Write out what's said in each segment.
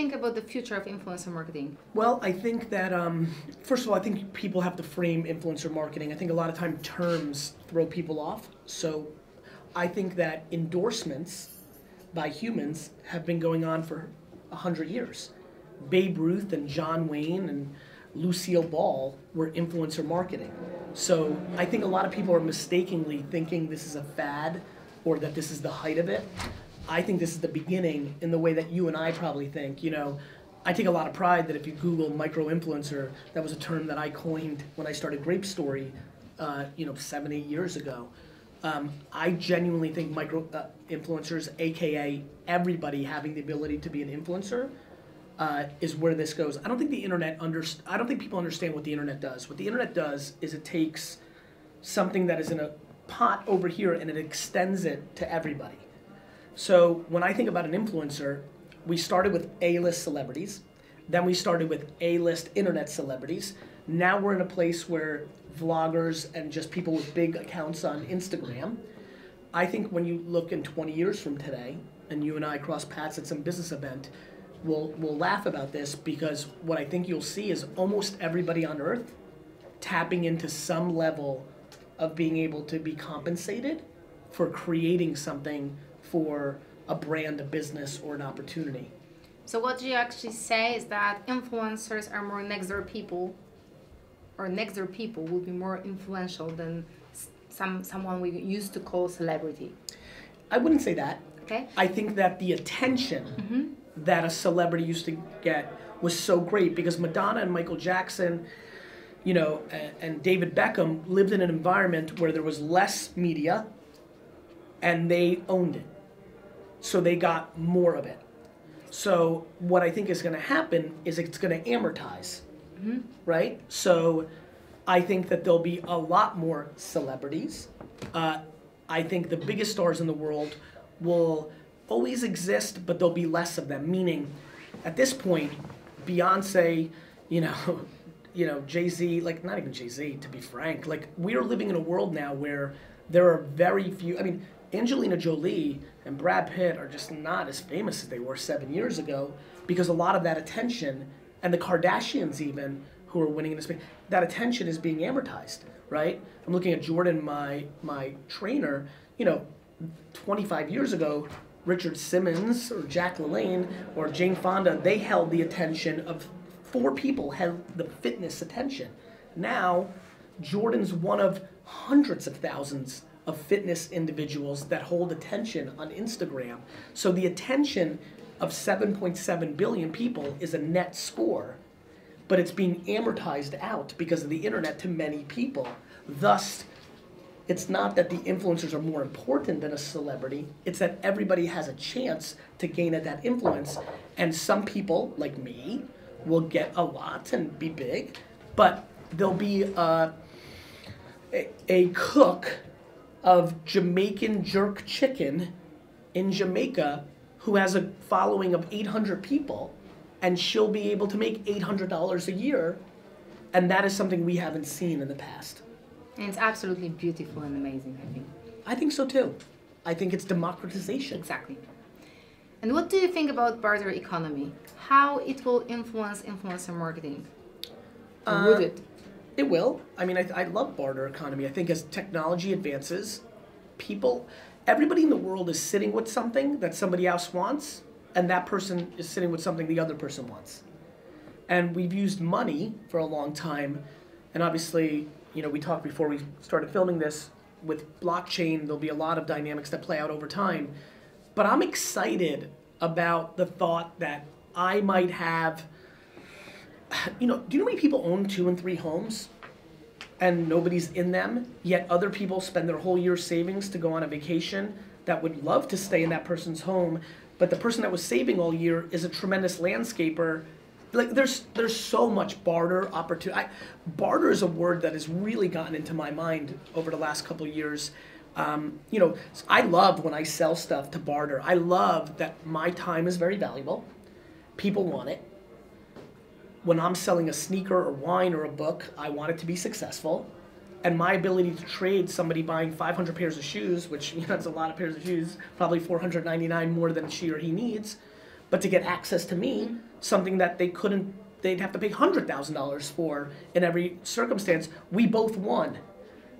think about the future of influencer marketing? Well, I think that, first of all, I think people have to frame influencer marketing. I think a lot of time terms throw people off. So I think that endorsements by humans have been going on for 100 years. Babe Ruth and John Wayne and Lucille Ball were influencer marketing. So I think a lot of people are mistakenly thinking this is a fad or that this is the height of it. I think this is the beginning in the way that you and I probably think. You know, I take a lot of pride that if you Google micro-influencer, that was a term that I coined when I started Grape Story, 7, 8 years ago. I genuinely think micro-influencers, AKA everybody having the ability to be an influencer, is where this goes. I don't think I don't think people understand what the internet does. What the internet does is it takes something that is in a pot over here and it extends it to everybody. So when I think about an influencer, we started with A-list celebrities, then we started with A-list internet celebrities. Now we're in a place where vloggers and just people with big accounts on Instagram. I think when you look in 20 years from today, and you and I cross paths at some business event, we'll laugh about this, because what I think you'll see is almost everybody on earth tapping into some level of being able to be compensated for creating something for a brand, a business, or an opportunity. So what you actually say is that influencers are more next door people, or next door people will be more influential than someone we used to call celebrity. I wouldn't say that. Okay. I think that the attention that a celebrity used to get was so great, because Madonna and Michael Jackson, and David Beckham lived in an environment where there was less media and they owned it. So they got more of it. So what I think is going to happen is it's going to amortize, right? So I think that there'll be a lot more celebrities. I think the biggest stars in the world will always exist, but there'll be less of them. Meaning, at this point, Beyonce, Jay-Z, not even Jay-Z, to be frank. We are living in a world now where there are very few. I mean, Angelina Jolie and Brad Pitt are just not as famous as they were 7 years ago, because a lot of that attention, and the Kardashians even, who are winning in this space, that attention is being amortized, right? I'm looking at Jordan, my trainer. 25 years ago, Richard Simmons or Jack LaLanne or Jane Fonda, they held the attention of 4 people, held the fitness attention. Now, Jordan's one of hundreds of thousands of fitness individuals that hold attention on Instagram. So the attention of 7.7 billion people is a net score, but it's being amortized out because of the internet to many people. Thus, it's not that the influencers are more important than a celebrity, it's that everybody has a chance to gain at that influence. And some people, like me, will get a lot and be big, but there'll be a cook of Jamaican jerk chicken in Jamaica who has a following of 800 people, and she'll be able to make $800 a year, and that is something we haven't seen in the past. And it's absolutely beautiful and amazing, I think. I think so too. I think it's democratization. Exactly. And what do you think about barter economy? How it will influence influencer marketing? Or would it? It will. I mean, I love barter economy. I think as technology advances, everybody in the world is sitting with something that somebody else wants, and that person is sitting with something the other person wants. And we've used money for a long time, and obviously, we talked before we started filming this, with blockchain, there'll be a lot of dynamics that play out over time. But I'm excited about the thought that I might have, do you know how many people own 2 and 3 homes and nobody's in them, yet other people spend their whole year's savings to go on a vacation that would love to stay in that person's home, but the person that was saving all year is a tremendous landscaper. There's so much barter opportunity. Barter is a word that has really gotten into my mind over the last couple of years. I love when I sell stuff to barter. I love that my time is very valuable. People want it. When I'm selling a sneaker or wine or a book, I want it to be successful. And my ability to trade somebody buying 500 pairs of shoes, which that's a lot of pairs of shoes, probably $499 more than she or he needs. But to get access to me, something that they'd have to pay $100,000 for in every circumstance, we both won.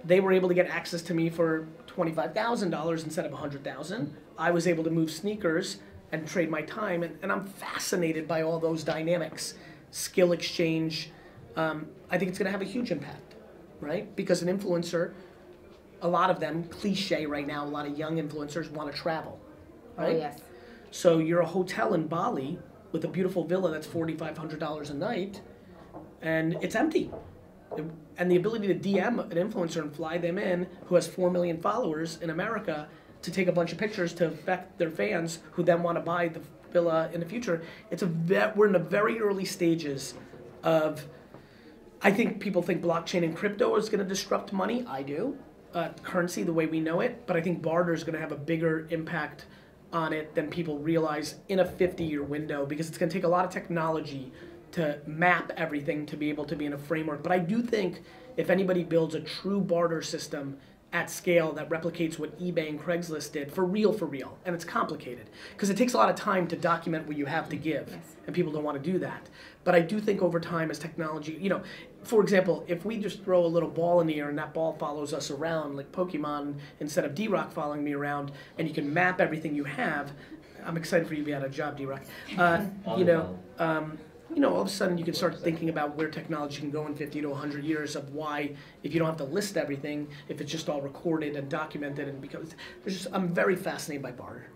They were able to get access to me for $25,000 instead of $100,000. I was able to move sneakers and trade my time, and I'm fascinated by all those dynamics. Skill exchange, I think it's going to have a huge impact, right? Because an influencer, a lot of them, cliche right now, a lot of young influencers want to travel, right? Oh, yes. So you're a hotel in Bali with a beautiful villa that's $4,500 a night, and it's empty. And the ability to DM an influencer and fly them in who has 4 million followers in America to take a bunch of pictures to affect their fans who then want to buy the villa in the future. We're in the very early stages of, I think people think blockchain and crypto is going to disrupt money. I do. Currency the way we know it. But I think barter is going to have a bigger impact on it than people realize in a 50-year window, because it's going to take a lot of technology to map everything to be able to be in a framework. But I do think if anybody builds a true barter system at scale that replicates what eBay and Craigslist did, for real, and it's complicated, because it takes a lot of time to document what you have to give, Yes. and people don't want to do that. But I do think over time as technology, for example, if we just throw a little ball in the air and that ball follows us around like Pokemon instead of D-Rock following me around, and you can map everything you have, I'm excited for you to be out of a job, D-Rock. All of a sudden you can start thinking about where technology can go in 50 to 100 years, of why, if you don't have to list everything, if it's just all recorded and documented, and because I'm very fascinated by barter.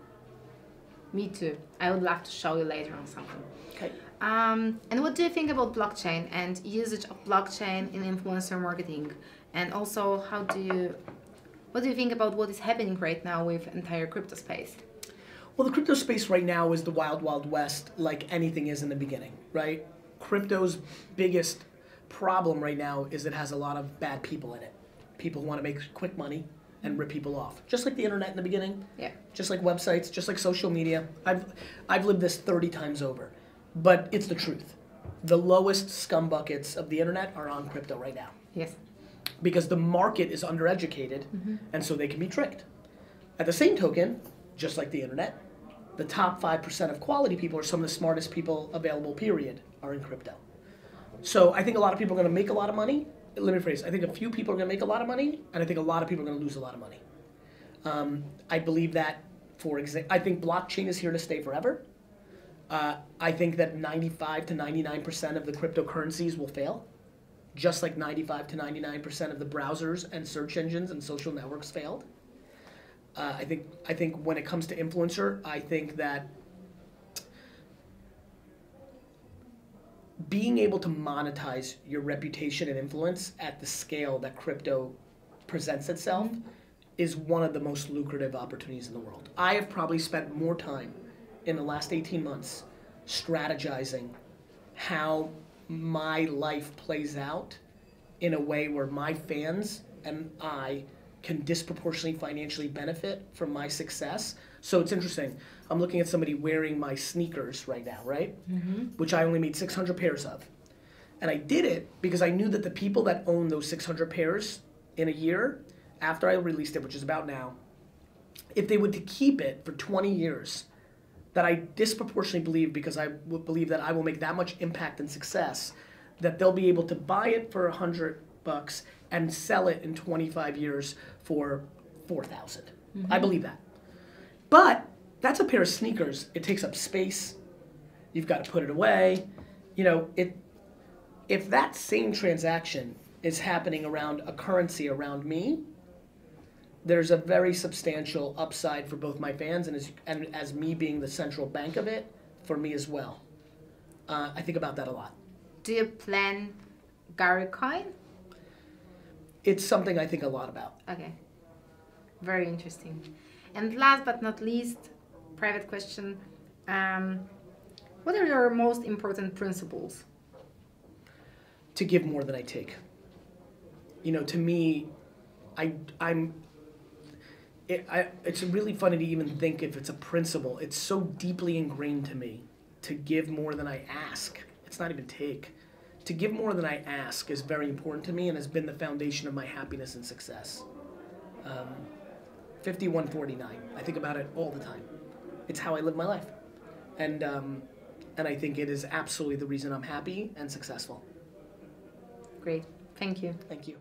Me too. I would love to show you later on something. Okay. And what do you think about blockchain and usage of blockchain in influencer marketing? And also, what do you think about what is happening right now with entire crypto space? Well, the crypto space right now is the wild, wild west, like anything is in the beginning, right? Crypto's biggest problem right now is it has a lot of bad people in it. People who want to make quick money and rip people off. Just like the internet in the beginning. Yeah. Just like websites, just like social media. I've lived this 30 times over. But it's the truth. The lowest scum buckets of the internet are on crypto right now. Yes. Because the market is undereducated, and so they can be tricked. At the same token, just like the internet, the top 5% of quality people are some of the smartest people available, period, are in crypto. So I think a lot of people are going to make a lot of money. Let me rephrase. I think a few people are going to make a lot of money, and I think a lot of people are going to lose a lot of money. I believe that, I think blockchain is here to stay forever. I think that 95 to 99% of the cryptocurrencies will fail, just like 95 to 99% of the browsers and search engines and social networks failed. I think when it comes to influencer, I think that being able to monetize your reputation and influence at the scale that crypto presents itself is one of the most lucrative opportunities in the world. I have probably spent more time in the last 18 months strategizing how my life plays out in a way where my fans and I can disproportionately financially benefit from my success. So it's interesting. I'm looking at somebody wearing my sneakers right now, right? Which I only made 600 pairs of. And I did it because I knew that the people that own those 600 pairs in a year, after I released it, which is about now, if they were to keep it for 20 years, that I disproportionately believe, because I would believe that I will make that much impact and success, that they'll be able to buy it for $100 and sell it in 25 years for $4,000. I believe that. But that's a pair of sneakers. It takes up space. You've got to put it away. If that same transaction is happening around a currency around me, there's a very substantial upside for both my fans and as me being the central bank of it, for me as well. I think about that a lot. Do you plan Gary Coin? It's something I think a lot about. Okay. Very interesting. And last but not least, private question. What are your most important principles? To give more than I take. To me, it's really funny to even think if it's a principle. It's so deeply ingrained to me to give more than I ask. It's not even take. To give more than I ask is very important to me and has been the foundation of my happiness and success. 5149. I think about it all the time. It's how I live my life. And I think it is absolutely the reason I'm happy and successful. Great. Thank you. Thank you.